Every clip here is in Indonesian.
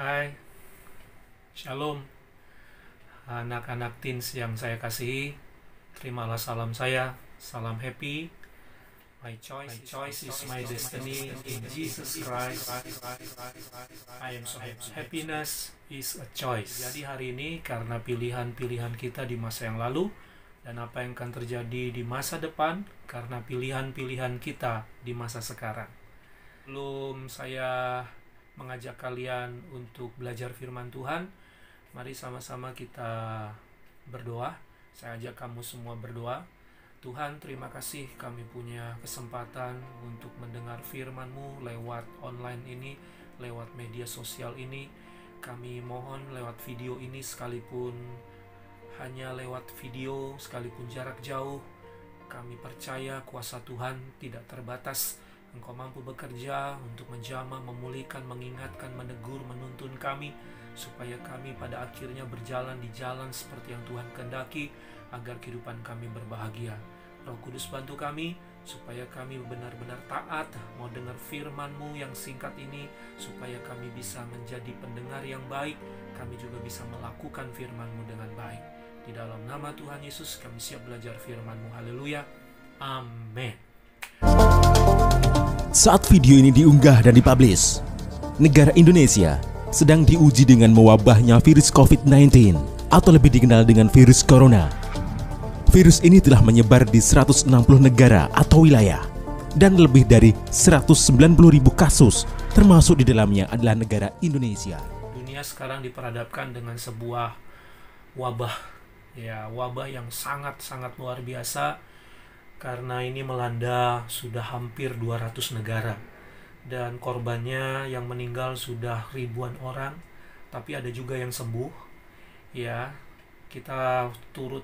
Hai, Shalom, anak-anak teens yang saya kasihi. Terimalah salam saya, salam happy. My choice is my destiny in Jesus Christ. I am so happy. Happiness is a choice. Jadi hari ini karena pilihan-pilihan kita di masa yang lalu dan apa yang akan terjadi di masa depan karena pilihan-pilihan kita di masa sekarang. Belum saya mengajak kalian untuk belajar firman Tuhan, mari sama-sama kita berdoa. Saya ajak kamu semua berdoa. Tuhan, terima kasih kami punya kesempatan untuk mendengar firman-Mu lewat online ini, lewat media sosial ini. Kami mohon lewat video ini, sekalipun hanya lewat video, sekalipun jarak jauh, kami percaya kuasa Tuhan tidak terbatas. Engkau mampu bekerja untuk menjamah, memulihkan, mengingatkan, menegur, menuntun kami, supaya kami pada akhirnya berjalan di jalan seperti yang Tuhan kehendaki, agar kehidupan kami berbahagia. Roh Kudus bantu kami, supaya kami benar-benar taat, mau dengar firman-Mu yang singkat ini, supaya kami bisa menjadi pendengar yang baik, kami juga bisa melakukan firman-Mu dengan baik. Di dalam nama Tuhan Yesus, kami siap belajar firman-Mu. Haleluya. Amin. Saat video ini diunggah dan dipublish, negara Indonesia sedang diuji dengan mewabahnya virus COVID-19 atau lebih dikenal dengan virus corona. Virus ini telah menyebar di 160 negara atau wilayah dan lebih dari 190.000 kasus, termasuk di dalamnya adalah negara Indonesia. Dunia sekarang diperhadapkan dengan sebuah wabah, wabah yang sangat-sangat luar biasa. Karena ini melanda sudah hampir 200 negara. Dan korbannya yang meninggal sudah ribuan orang. Tapi ada juga yang sembuh. Ya, kita turut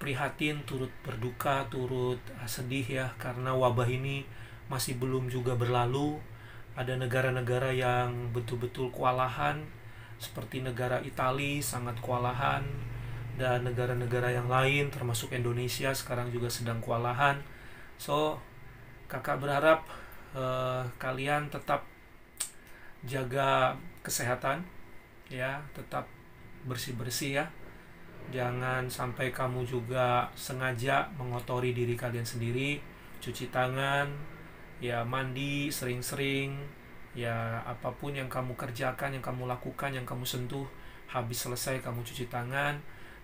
prihatin, turut berduka, turut sedih ya. Karena wabah ini masih belum juga berlalu. Ada negara-negara yang betul-betul kewalahan. Seperti negara Italia sangat kewalahan. Dan negara-negara yang lain termasuk Indonesia sekarang juga sedang kewalahan. So, kakak berharap kalian tetap jaga kesehatan, ya, tetap bersih-bersih ya. Jangan sampai kamu juga sengaja mengotori diri kalian sendiri. Cuci tangan, ya, mandi sering-sering, ya, apapun yang kamu kerjakan, yang kamu lakukan, yang kamu sentuh, habis selesai kamu cuci tangan.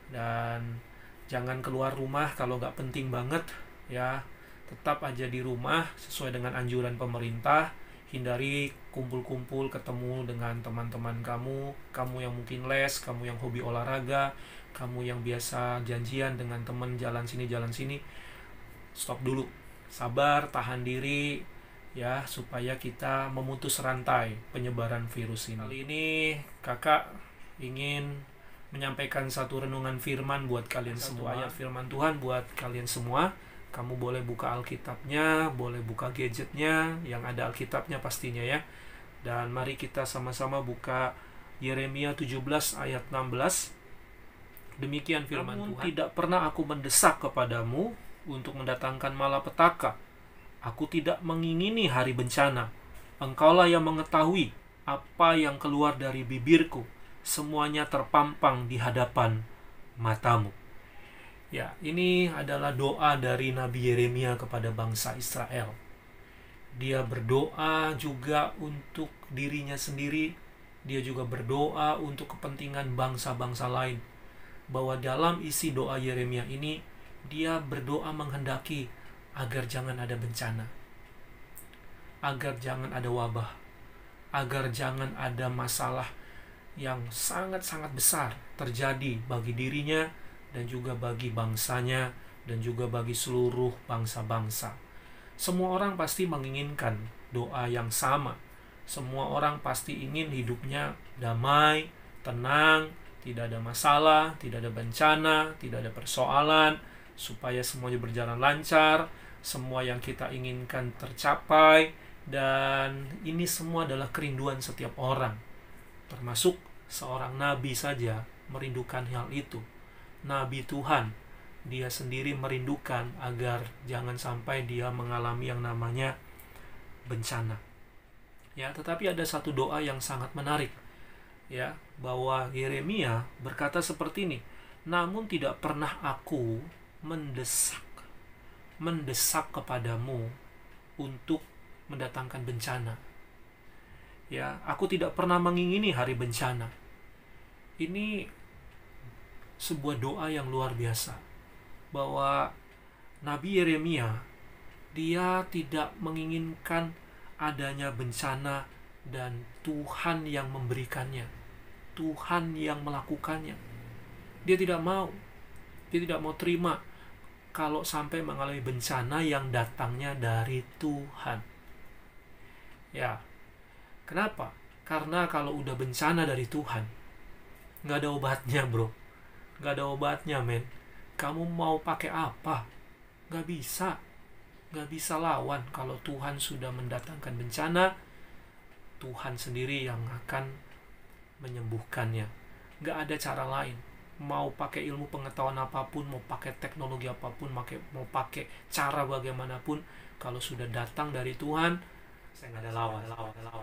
Dan jangan keluar rumah kalau nggak penting banget ya, tetap aja di rumah sesuai dengan anjuran pemerintah. Hindari kumpul-kumpul, ketemu dengan teman-teman kamu yang mungkin les, kamu yang hobi olahraga, kamu yang biasa janjian dengan teman jalan sini. Stop dulu, sabar, tahan diri ya, supaya kita memutus rantai penyebaran virus ini. Kali ini kakak ingin menyampaikan satu renungan firman buat kalian semua. Ayat firman Tuhan buat kalian semua. Kamu boleh buka Alkitabnya, boleh buka gadgetnya, yang ada Alkitabnya pastinya ya. Dan mari kita sama-sama buka Yeremia 17 ayat 16. Demikian firman Tuhan. Tidak pernah aku mendesak kepadamu untuk mendatangkan malapetaka. Aku tidak mengingini hari bencana. Engkaulah yang mengetahui apa yang keluar dari bibirku. Semuanya terpampang di hadapan matamu. Ya, ini adalah doa dari Nabi Yeremia kepada bangsa Israel. Dia berdoa juga untuk dirinya sendiri. Dia juga berdoa untuk kepentingan bangsa-bangsa lain. Bahwa dalam isi doa Yeremia ini, dia berdoa menghendaki agar jangan ada bencana, agar jangan ada wabah, agar jangan ada masalah yang sangat-sangat besar terjadi bagi dirinya dan juga bagi bangsanya dan juga bagi seluruh bangsa-bangsa. Semua orang pasti menginginkan doa yang sama. Semua orang pasti ingin hidupnya damai, tenang, tidak ada masalah, tidak ada bencana, tidak ada persoalan, supaya semuanya berjalan lancar, semua yang kita inginkan tercapai. Dan ini semua adalah kerinduan setiap orang. Termasuk seorang nabi saja merindukan hal itu. Nabi Tuhan, dia sendiri merindukan agar jangan sampai dia mengalami yang namanya bencana. Ya, tetapi ada satu doa yang sangat menarik ya, bahwa Yeremia berkata seperti ini, namun tidak pernah aku mendesak kepadamu untuk mendatangkan bencana. Ya, aku tidak pernah mengingini hari bencana. Ini sebuah doa yang luar biasa, bahwa Nabi Yeremia, dia tidak menginginkan adanya bencana dan Tuhan yang memberikannya, Tuhan yang melakukannya. Dia tidak mau terima kalau sampai mengalami bencana yang datangnya dari Tuhan. Ya, kenapa? Karena kalau udah bencana dari Tuhan, nggak ada obatnya, bro. Nggak ada obatnya, men. Kamu mau pakai apa? Nggak bisa lawan. Kalau Tuhan sudah mendatangkan bencana, Tuhan sendiri yang akan menyembuhkannya. Nggak ada cara lain. Mau pakai ilmu pengetahuan apapun, mau pakai teknologi apapun, mau pakai cara bagaimanapun, kalau sudah datang dari Tuhan, saya nggak ada lawan.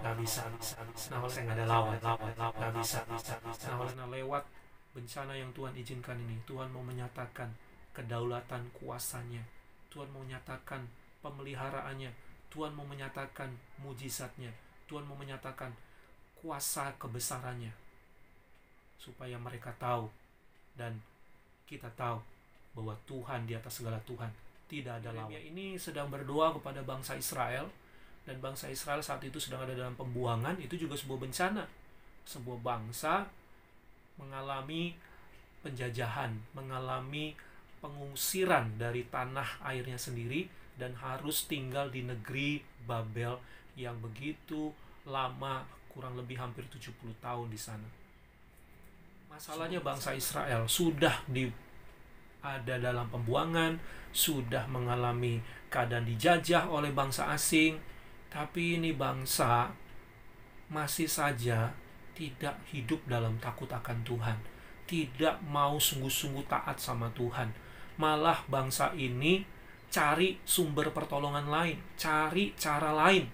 Nggak bisa. Nah, saya nggak ada lawan. Nggak bisa. Nah, lewat bencana yang Tuhan izinkan ini, Tuhan mau menyatakan kedaulatan kuasanya, Tuhan mau menyatakan pemeliharaannya, Tuhan mau menyatakan mujizatnya, Tuhan mau menyatakan kuasa kebesarannya, supaya mereka tahu dan kita tahu bahwa Tuhan di atas segala Tuhan, tidak ada lawan. Yeremia ini sedang berdoa kepada bangsa Israel, dan bangsa Israel saat itu sedang ada dalam pembuangan. Itu juga sebuah bencana. Sebuah bangsa mengalami penjajahan, mengalami pengusiran dari tanah airnya sendiri, dan harus tinggal di negeri Babel yang begitu lama, kurang lebih hampir 70 tahun di sana. Masalahnya bangsa Israel sudah ada dalam pembuangan, sudah mengalami keadaan dijajah oleh bangsa asing, tapi ini bangsa masih saja tidak hidup dalam takut akan Tuhan, tidak mau sungguh-sungguh taat sama Tuhan. Malah bangsa ini cari sumber pertolongan lain, cari cara lain.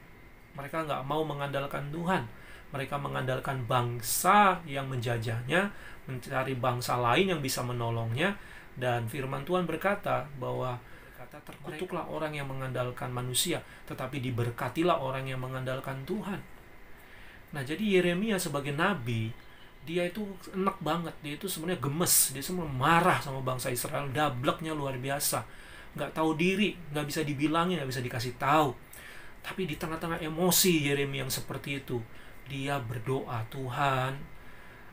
Mereka nggak mau mengandalkan Tuhan. Mereka mengandalkan bangsa yang menjajahnya, mencari bangsa lain yang bisa menolongnya. Dan firman Tuhan berkata bahwa terkutuklah orang yang mengandalkan manusia, tetapi diberkatilah orang yang mengandalkan Tuhan. Nah, jadi Yeremia sebagai nabi, dia itu enak banget, dia itu sebenarnya gemes, dia sebenarnya marah sama bangsa Israel, dableknya luar biasa, nggak tahu diri, nggak bisa dibilangin, nggak bisa dikasih tahu. Tapi di tengah-tengah emosi Yeremia yang seperti itu, dia berdoa, Tuhan,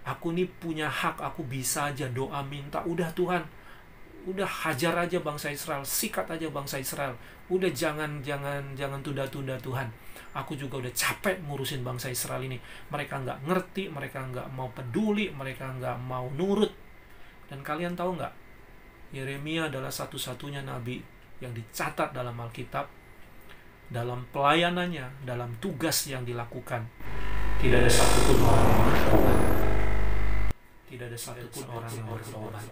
aku nih punya hak, aku bisa aja doa minta, udah Tuhan, udah hajar aja bangsa Israel, sikat aja bangsa Israel, udah jangan tunda-tunda Tuhan. Aku juga udah capek ngurusin bangsa Israel ini. Mereka nggak ngerti, mereka nggak mau peduli, mereka nggak mau nurut. Dan kalian tahu nggak, Yeremia adalah satu-satunya nabi yang dicatat dalam Alkitab, dalam pelayanannya, dalam tugas yang dilakukan, tidak ada satupun orang yang bertobat. Tidak ada satupun orang yang bertobat.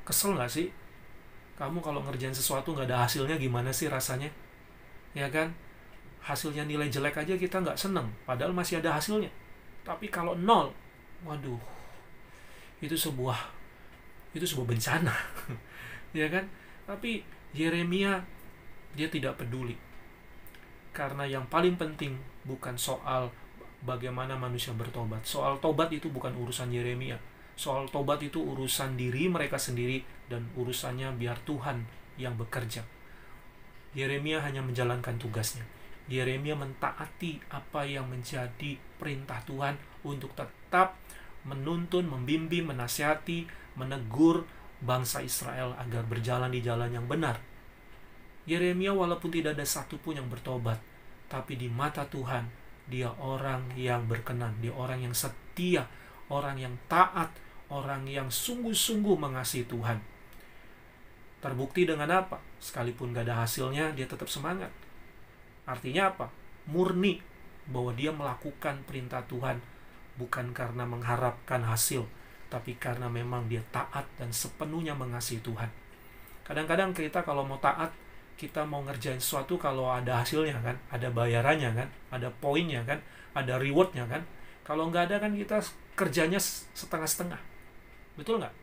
Kesel nggak sih? Kamu kalau ngerjain sesuatu nggak ada hasilnya, gimana sih rasanya? Ya kan? Hasilnya nilai jelek aja kita nggak seneng, padahal masih ada hasilnya. Tapi kalau nol, waduh, itu sebuah bencana. Ya kan? Tapi Yeremia, dia tidak peduli. Karena yang paling penting bukan soal bagaimana manusia bertobat. Soal tobat itu bukan urusan Yeremia. Soal tobat itu urusan diri mereka sendiri, dan urusannya biar Tuhan yang bekerja. Yeremia hanya menjalankan tugasnya. Yeremia mentaati apa yang menjadi perintah Tuhan untuk tetap menuntun, membimbing, menasihati, menegur bangsa Israel agar berjalan di jalan yang benar. Yeremia walaupun tidak ada satupun yang bertobat, tapi di mata Tuhan, dia orang yang berkenan, dia orang yang setia, orang yang taat, orang yang sungguh-sungguh mengasihi Tuhan. Terbukti dengan apa? Sekalipun gak ada hasilnya, dia tetap semangat. Artinya apa? Murni bahwa dia melakukan perintah Tuhan bukan karena mengharapkan hasil, tapi karena memang dia taat dan sepenuhnya mengasihi Tuhan. Kadang-kadang kita kalau mau taat, kita mau ngerjain sesuatu kalau ada hasilnya kan, ada bayarannya kan, ada poinnya kan, ada rewardnya kan, Kalau nggak ada kan kita kerjanya setengah-setengah. Betul nggak?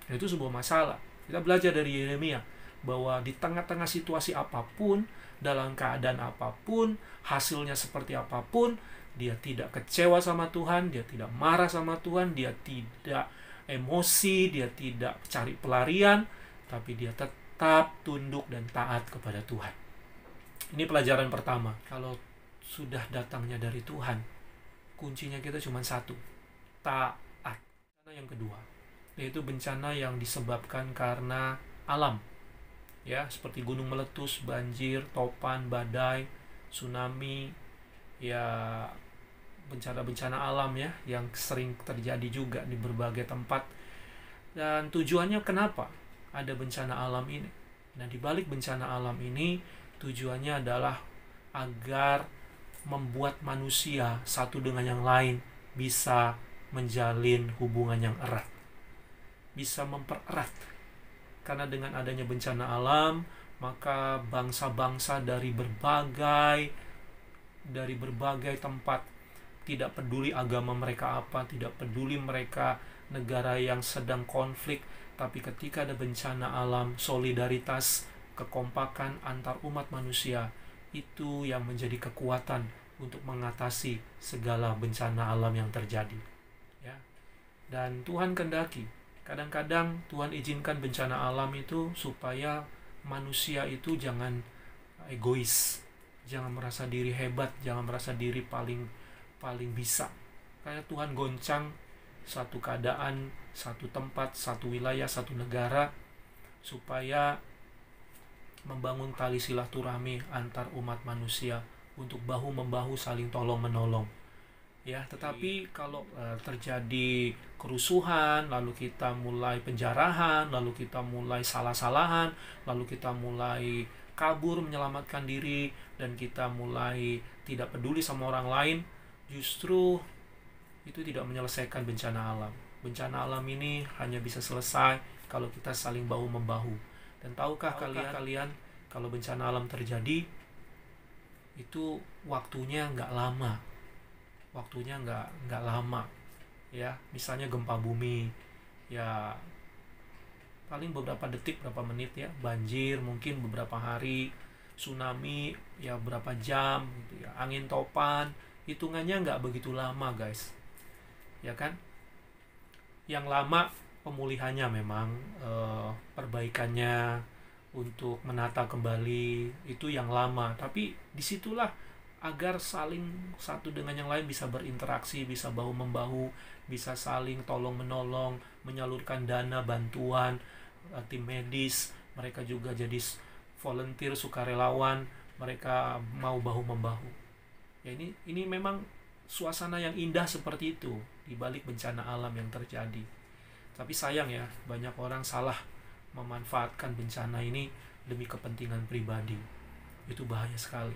Nah, itu sebuah masalah. Kita belajar dari Yeremia bahwa di tengah-tengah situasi apapun, dalam keadaan apapun, hasilnya seperti apapun, dia tidak kecewa sama Tuhan, dia tidak marah sama Tuhan, dia tidak emosi, dia tidak cari pelarian, tapi dia tetap tunduk dan taat kepada Tuhan. Ini pelajaran pertama. Kalau sudah datangnya dari Tuhan, kuncinya kita cuma satu, taat. Bencana yang kedua, yaitu bencana yang disebabkan karena alam. Ya, seperti gunung meletus, banjir, topan, badai, tsunami, ya bencana-bencana alam ya yang sering terjadi juga di berbagai tempat. Dan tujuannya kenapa ada bencana alam ini? Nah, di balik bencana alam ini tujuannya adalah agar membuat manusia satu dengan yang lain bisa menjalin hubungan yang erat, bisa mempererat. Karena dengan adanya bencana alam, maka bangsa-bangsa dari berbagai tempat, tidak peduli agama mereka apa, tidak peduli mereka negara yang sedang konflik, tapi ketika ada bencana alam, solidaritas, kekompakan antar umat manusia, itu yang menjadi kekuatan untuk mengatasi segala bencana alam yang terjadi. Ya. Dan Tuhan kehendaki, kadang-kadang Tuhan izinkan bencana alam itu supaya manusia itu jangan egois, jangan merasa diri hebat, jangan merasa diri paling bisa. Karena Tuhan goncang satu keadaan, satu tempat, satu wilayah, satu negara, supaya membangun tali silaturahmi antar umat manusia untuk bahu-membahu saling tolong-menolong. Ya, tetapi kalau terjadi kerusuhan, lalu kita mulai penjarahan, lalu kita mulai salah-salahan, lalu kita mulai kabur menyelamatkan diri, dan kita mulai tidak peduli sama orang lain, justru itu tidak menyelesaikan bencana alam. Bencana alam ini hanya bisa selesai kalau kita saling bahu-membahu. Dan tahukah kalian kalau bencana alam terjadi, itu waktunya nggak lama. Waktunya nggak lama. Ya, misalnya gempa bumi, ya paling beberapa detik, berapa menit ya. Banjir mungkin beberapa hari. Tsunami ya berapa jam gitu ya. Angin topan, hitungannya nggak begitu lama, guys. Ya kan? Yang lama pemulihannya memang, perbaikannya untuk menata kembali itu yang lama. Tapi disitulah agar saling satu dengan yang lain bisa berinteraksi, bisa bahu-membahu, bisa saling tolong-menolong, menyalurkan dana bantuan, tim medis, mereka juga jadi volunteer, sukarelawan, mereka mau bahu-membahu. Ya, ini memang suasana yang indah seperti itu di balik bencana alam yang terjadi. Tapi sayang ya, banyak orang salah memanfaatkan bencana ini demi kepentingan pribadi. Itu bahaya sekali.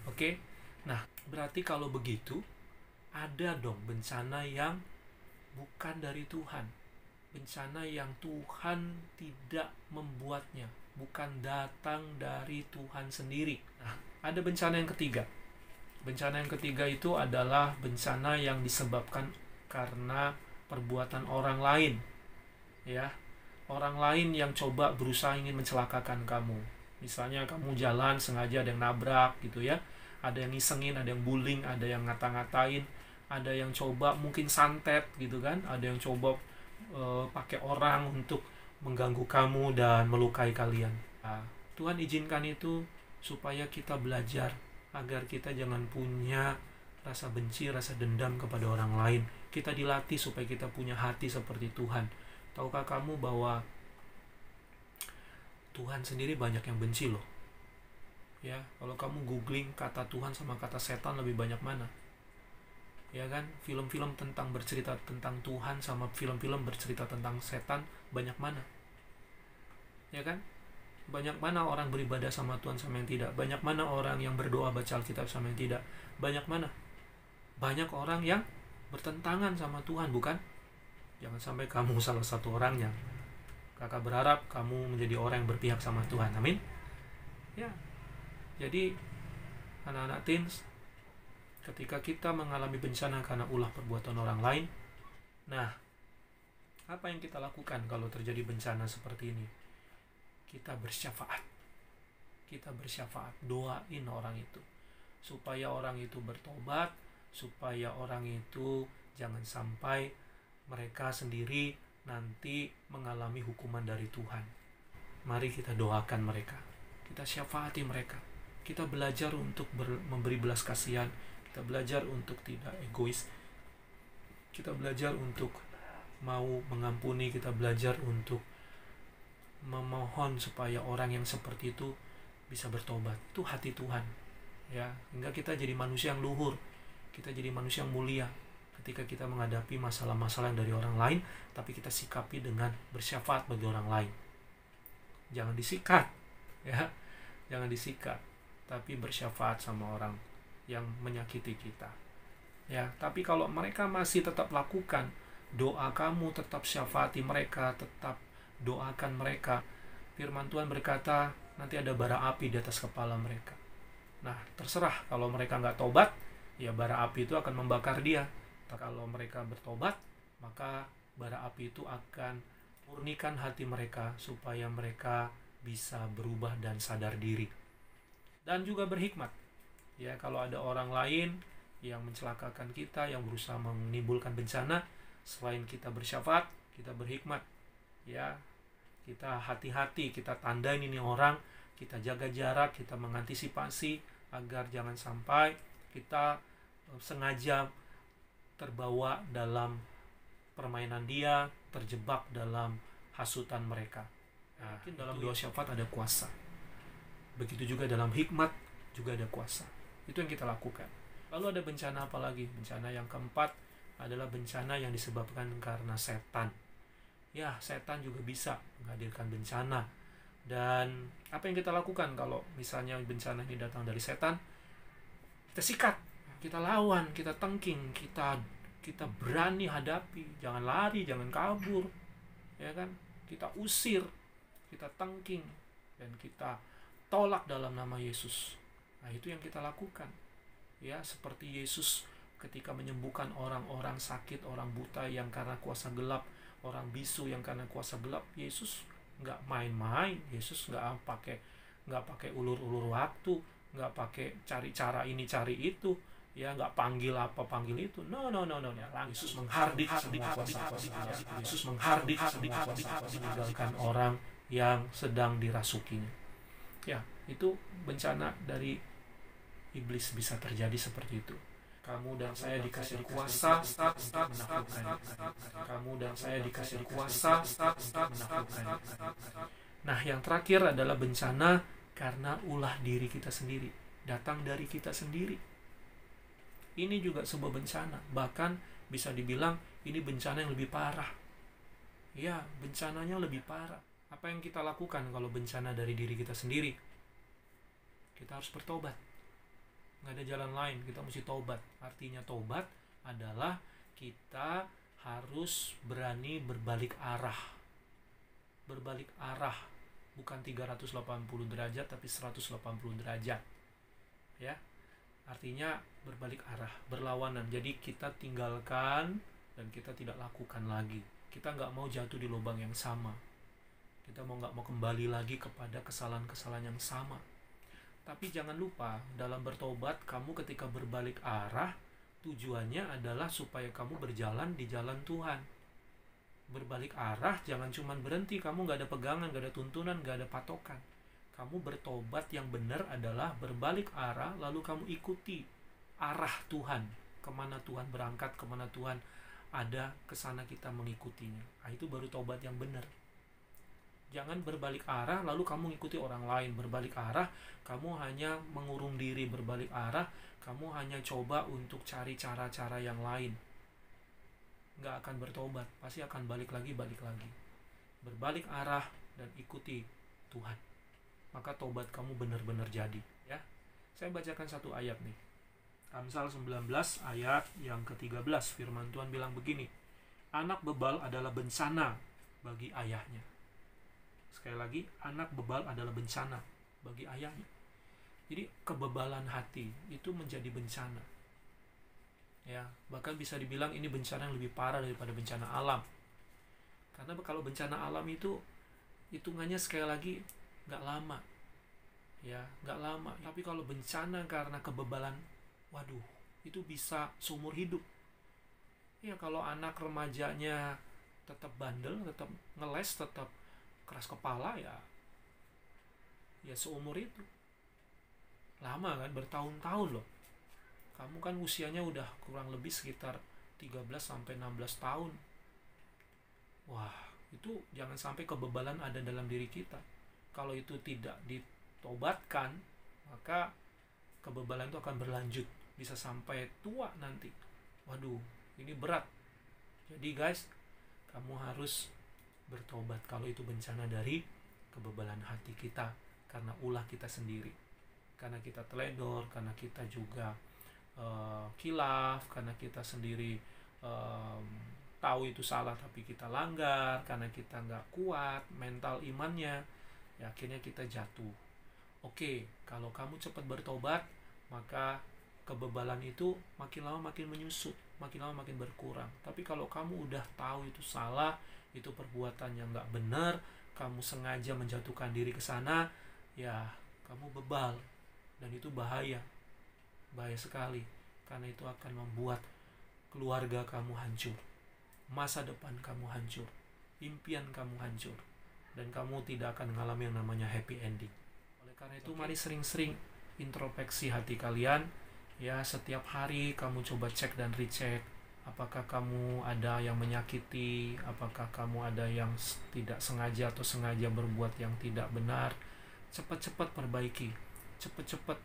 Oke? Nah, berarti kalau begitu, ada dong bencana yang bukan dari Tuhan. Bencana yang Tuhan tidak membuatnya, bukan datang dari Tuhan sendiri. Nah, ada bencana yang ketiga. Bencana yang ketiga itu adalah bencana yang disebabkan karena perbuatan orang lain. Ya, orang lain yang coba berusaha ingin mencelakakan kamu. Misalnya kamu jalan sengaja ada yang nabrak gitu ya. Ada yang ngisengin, ada yang bullying, ada yang ngata-ngatain, ada yang coba mungkin santet gitu kan, ada yang coba pakai orang untuk mengganggu kamu dan melukai kalian. Nah, Tuhan izinkan itu supaya kita belajar agar kita jangan punya rasa benci, rasa dendam kepada orang lain. Kita dilatih supaya kita punya hati seperti Tuhan. Tahukah kamu bahwa Tuhan sendiri banyak yang benci loh. Ya, kalau kamu googling kata Tuhan sama kata setan, lebih banyak mana? Ya kan, film-film tentang bercerita tentang Tuhan sama film-film bercerita tentang setan, banyak mana? Ya kan? Banyak mana orang beribadah sama Tuhan sama yang tidak? Banyak mana orang yang berdoa baca Alkitab sama yang tidak? Banyak mana? Banyak orang yang bertentangan sama Tuhan, bukan? Jangan sampai kamu salah satu orangnya. Kakak berharap kamu menjadi orang yang berpihak sama Tuhan. Amin. Ya. Jadi anak-anak teens, Ketika kita mengalami bencana karena ulah perbuatan orang lain, nah, apa yang kita lakukan kalau terjadi bencana seperti ini? Kita bersyafaat. Kita bersyafaat, doain orang itu supaya orang itu bertobat, supaya orang itu jangan sampai mereka sendiri nanti mengalami hukuman dari Tuhan. Mari kita doakan mereka, kita syafaati mereka, kita belajar untuk memberi belas kasihan, kita belajar untuk tidak egois, kita belajar untuk mau mengampuni, kita belajar untuk memohon supaya orang yang seperti itu bisa bertobat. Itu hati Tuhan, ya, hingga kita jadi manusia yang luhur, kita jadi manusia yang mulia ketika kita menghadapi masalah-masalah yang dari orang lain, tapi kita sikapi dengan bersyafaat bagi orang lain. Jangan disikat, ya, jangan disikat, tapi bersyafaat sama orang yang menyakiti kita, ya. Tapi kalau mereka masih tetap lakukan, doa kamu tetap syafaati mereka, tetap doakan mereka. Firman Tuhan berkata, nanti ada bara api di atas kepala mereka. Nah, terserah, kalau mereka nggak tobat, ya bara api itu akan membakar dia. Kalau mereka bertobat, maka bara api itu akan murnikan hati mereka supaya mereka bisa berubah dan sadar diri. Dan juga berhikmat. Ya, kalau ada orang lain yang mencelakakan kita, yang berusaha menimbulkan bencana, selain kita bersyafaat, kita berhikmat. Ya, kita hati-hati, kita tandain ini orang, kita jaga jarak, kita mengantisipasi agar jangan sampai kita sengaja terbawa dalam permainan dia, terjebak dalam hasutan mereka. Nah, dalam doa syafaat ada kuasa. Begitu juga dalam hikmat juga ada kuasa. Itu yang kita lakukan. Lalu ada bencana apa lagi? Bencana yang keempat adalah bencana yang disebabkan karena setan. Ya, setan juga bisa menghadirkan bencana. Dan apa yang kita lakukan kalau misalnya bencana ini datang dari setan? Kita sikat, kita lawan, kita tengking, kita berani hadapi, jangan lari, jangan kabur, ya kan? Kita usir, kita tengking, dan kita tolak dalam nama Yesus. Nah, itu yang kita lakukan. Ya, seperti Yesus ketika menyembuhkan orang-orang sakit, orang buta yang karena kuasa gelap, orang bisu yang karena kuasa gelap, Yesus nggak main-main. Yesus nggak pakai ulur-ulur waktu, nggak pakai cari cara ini cari itu, ya, nggak panggil apa panggil itu. No. Yesus menghardik semua kuasa-kuasa. Yesus menghardik semua kuasa-kuasa, meninggalkan orang yang sedang dirasukinya. Ya, itu bencana dari iblis bisa terjadi seperti itu. Kamu dan saya dikasih kuasa untuk menaklukkannya. Kamu dan saya dikasih kuasa untuk menaklukkannya. Nah, yang terakhir adalah bencana karena ulah diri kita sendiri, datang dari kita sendiri. Ini juga sebuah bencana, bahkan bisa dibilang ini bencana yang lebih parah. Ya, bencananya lebih parah. Apa yang kita lakukan kalau bencana dari diri kita sendiri? Kita harus bertobat. Nggak ada jalan lain, kita mesti tobat. Artinya tobat adalah kita harus berani berbalik arah. Berbalik arah, bukan 380 derajat tapi 180 derajat. Ya. Artinya berbalik arah, berlawanan. Jadi kita tinggalkan dan kita tidak lakukan lagi. Kita nggak mau jatuh di lubang yang sama. Kita nggak mau kembali lagi kepada kesalahan-kesalahan yang sama. Tapi jangan lupa, dalam bertobat, kamu ketika berbalik arah, tujuannya adalah supaya kamu berjalan di jalan Tuhan. Berbalik arah, jangan cuma berhenti, kamu gak ada pegangan, gak ada tuntunan, gak ada patokan. Kamu bertobat yang benar adalah berbalik arah, lalu kamu ikuti arah Tuhan. Kemana Tuhan berangkat, kemana Tuhan ada, kesana kita mengikutinya. Nah, itu baru tobat yang benar. Jangan berbalik arah lalu kamu ngikuti orang lain. Berbalik arah, kamu hanya mengurung diri. Berbalik arah, kamu hanya coba untuk cari cara-cara yang lain. Nggak akan bertobat, pasti akan balik lagi. Berbalik arah dan ikuti Tuhan. Maka tobat kamu benar-benar jadi. Ya, saya bacakan satu ayat nih. Amsal 19 ayat yang ke-13. Firman Tuhan bilang begini. Anak bebal adalah bencana bagi ayahnya. Sekali lagi, anak bebal adalah bencana bagi ayahnya. Jadi kebebalan hati itu menjadi bencana. Ya, bahkan bisa dibilang ini bencana yang lebih parah daripada bencana alam. Karena kalau bencana alam itu hitungannya sekali lagi nggak lama, ya nggak lama. Tapi kalau bencana karena kebebalan, waduh, itu bisa seumur hidup. Ya kalau anak remajanya tetap bandel, tetap ngeles, tetap keras kepala, ya seumur itu. Lama kan, bertahun-tahun loh. Kamu kan usianya udah kurang lebih sekitar 13 sampai 16 tahun. Wah, itu jangan sampai kebebalan ada dalam diri kita. Kalau itu tidak ditobatkan, maka kebebalan itu akan berlanjut, bisa sampai tua nanti. Waduh, ini berat. Jadi guys, kamu harus bertobat kalau itu bencana dari kebebalan hati kita, karena ulah kita sendiri, karena kita teledor, karena kita juga kilaf, karena kita sendiri tahu itu salah tapi kita langgar, karena kita nggak kuat mental imannya, ya akhirnya kita jatuh. Oke, kalau kamu cepat bertobat, maka kebebalan itu makin lama makin menyusut, makin lama makin berkurang. Tapi kalau kamu udah tahu itu salah, itu perbuatan yang nggak benar, kamu sengaja menjatuhkan diri ke sana, ya kamu bebal, dan itu bahaya sekali, karena itu akan membuat keluarga kamu hancur, masa depan kamu hancur, impian kamu hancur, dan kamu tidak akan mengalami yang namanya happy ending. Oleh karena itu, mari sering-sering introspeksi hati kalian, ya setiap hari kamu coba cek dan recheck, apakah kamu ada yang menyakiti, apakah kamu ada yang tidak sengaja atau sengaja berbuat yang tidak benar. Cepat-cepat perbaiki, cepat-cepat,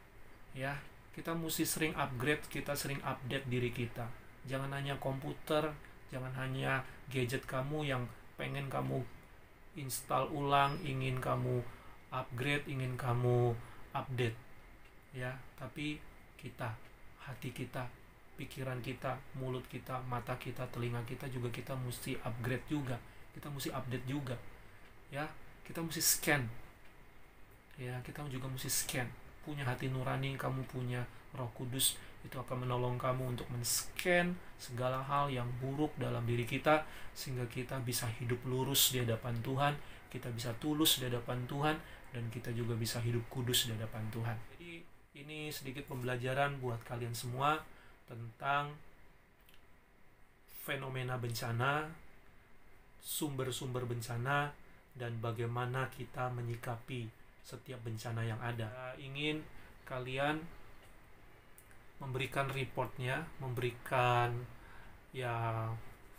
ya. Kita mesti sering upgrade, kita sering update diri kita. Jangan hanya komputer, jangan hanya gadget kamu yang pengen kamu install ulang, ingin kamu upgrade, ingin kamu update, ya. Tapi kita, hati kita, pikiran kita, mulut kita, mata kita, telinga kita juga kita mesti upgrade juga. Kita mesti update juga, ya. Kita mesti scan, ya. Kita juga mesti scan. Punya hati nurani, kamu punya Roh Kudus, itu akan menolong kamu untuk men-scan segala hal yang buruk dalam diri kita, sehingga kita bisa hidup lurus di hadapan Tuhan, kita bisa tulus di hadapan Tuhan, dan kita juga bisa hidup kudus di hadapan Tuhan. Jadi ini sedikit pembelajaran buat kalian semua tentang fenomena bencana, sumber-sumber bencana, dan bagaimana kita menyikapi setiap bencana yang ada. Ingin kalian memberikan reportnya, memberikan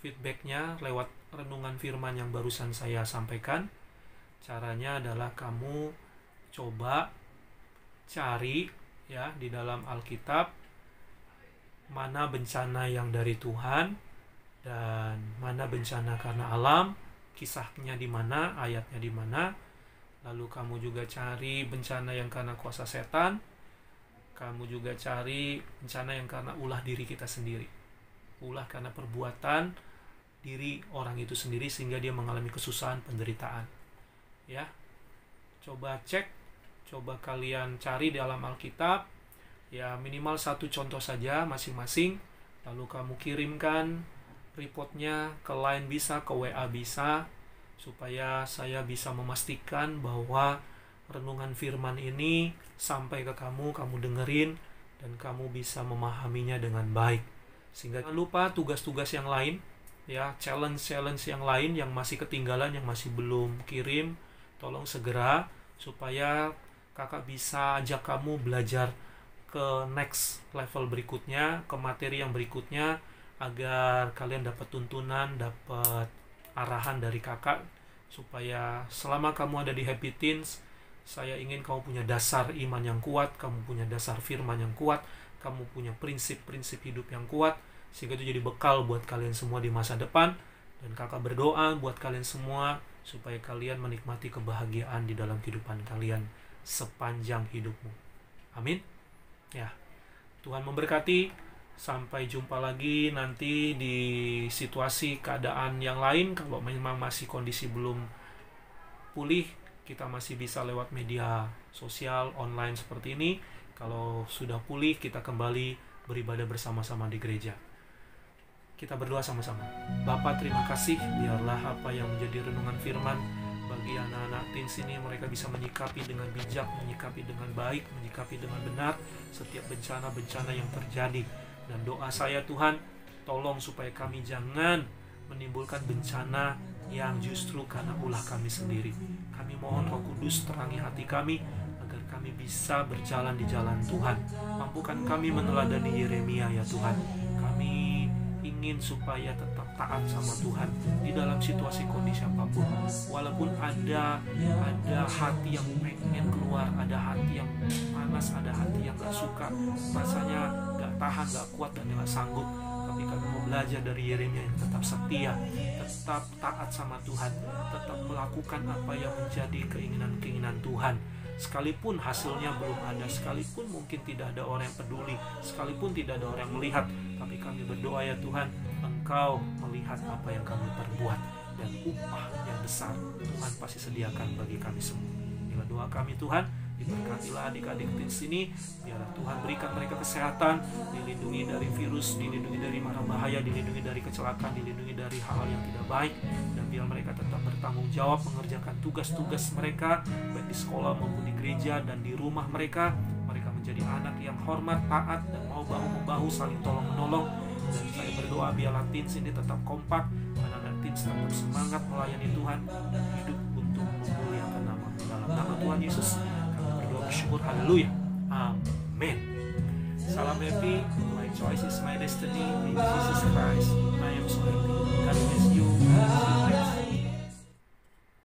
feedbacknya lewat renungan firman yang barusan saya sampaikan. Caranya adalah kamu coba cari, ya, di dalam Alkitab mana bencana yang dari Tuhan dan mana bencana karena alam, kisahnya di mana, ayatnya di mana. Lalu kamu juga cari bencana yang karena kuasa setan. Kamu juga cari bencana yang karena ulah diri kita sendiri. Ulah karena perbuatan diri orang itu sendiri sehingga dia mengalami kesusahan, penderitaan. Ya. Coba cek, coba kalian cari di dalam Alkitab. Ya, minimal satu contoh saja masing-masing. Lalu kamu kirimkan reportnya ke line bisa, ke WA bisa, supaya saya bisa memastikan bahwa renungan firman ini sampai ke kamu dengerin, dan kamu bisa memahaminya dengan baik. Sehingga jangan lupa tugas-tugas yang lain, ya, challenge yang lain yang masih ketinggalan, yang masih belum kirim, tolong segera, supaya kakak bisa ajak kamu belajar ke next level berikutnya, ke materi yang berikutnya, agar kalian dapat tuntunan, dapat arahan dari kakak, supaya selama kamu ada di Happy Teens, saya ingin kamu punya dasar iman yang kuat, kamu punya dasar firman yang kuat, kamu punya prinsip-prinsip hidup yang kuat, sehingga itu jadi bekal buat kalian semua di masa depan. Dan kakak berdoa buat kalian semua, supaya kalian menikmati kebahagiaan di dalam kehidupan kalian sepanjang hidupmu. Amin. Ya, Tuhan memberkati. Sampai jumpa lagi nanti di situasi keadaan yang lain. Kalau memang masih kondisi belum pulih, kita masih bisa lewat media sosial online seperti ini. Kalau sudah pulih, kita kembali beribadah bersama-sama di gereja. Kita berdoa sama-sama. Bapa, terima kasih, biarlah apa yang menjadi renungan firman bagi anak-anak teens ini, mereka bisa menyikapi dengan bijak, menyikapi dengan baik, menyikapi dengan benar setiap bencana-bencana yang terjadi. Dan doa saya, Tuhan, tolong supaya kami jangan menimbulkan bencana yang justru karena ulah kami sendiri. Kami mohon Roh Kudus terangi hati kami agar kami bisa berjalan di jalan Tuhan. Mampukan kami meneladani Yeremia, ya Tuhan. Kami ingin supaya tetap taat sama Tuhan di dalam situasi kondisi apapun. Walaupun ada hati yang pengen keluar, ada hati yang panas, ada hati yang gak suka, rasanya gak tahan, gak kuat dan gak sanggup. Tapi kami mau belajar dari Yeremia yang tetap setia, tetap taat sama Tuhan, tetap melakukan apa yang menjadi keinginan-keinginan Tuhan. Sekalipun hasilnya belum ada, sekalipun mungkin tidak ada orang yang peduli, sekalipun tidak ada orang yang melihat, tapi kami berdoa, ya Tuhan, Engkau melihat apa yang kami perbuat, dan upah yang besar Tuhan pasti sediakan bagi kami semua. Inilah doa kami, Tuhan. Diberkatilah adik-adik teens ini, biarlah Tuhan berikan mereka kesehatan, dilindungi dari virus, dilindungi dari mara bahaya, dilindungi dari kecelakaan, dilindungi dari hal yang tidak baik, dan biar mereka tetap bertanggung jawab mengerjakan tugas-tugas mereka baik di sekolah maupun di gereja dan di rumah mereka. Mereka menjadi anak yang hormat, taat, dan mau bahu-membahu saling tolong-menolong. Dan saya berdoa biarlah teens ini tetap kompak, anak-anak teens tetap semangat melayani Tuhan dan hidup untuk memuliakan nama. Dalam nama Tuhan Yesus bersyukur, haleluya, amin. Salam happy, my choice is my destiny, in Jesus Christ I am so happy. God bless you.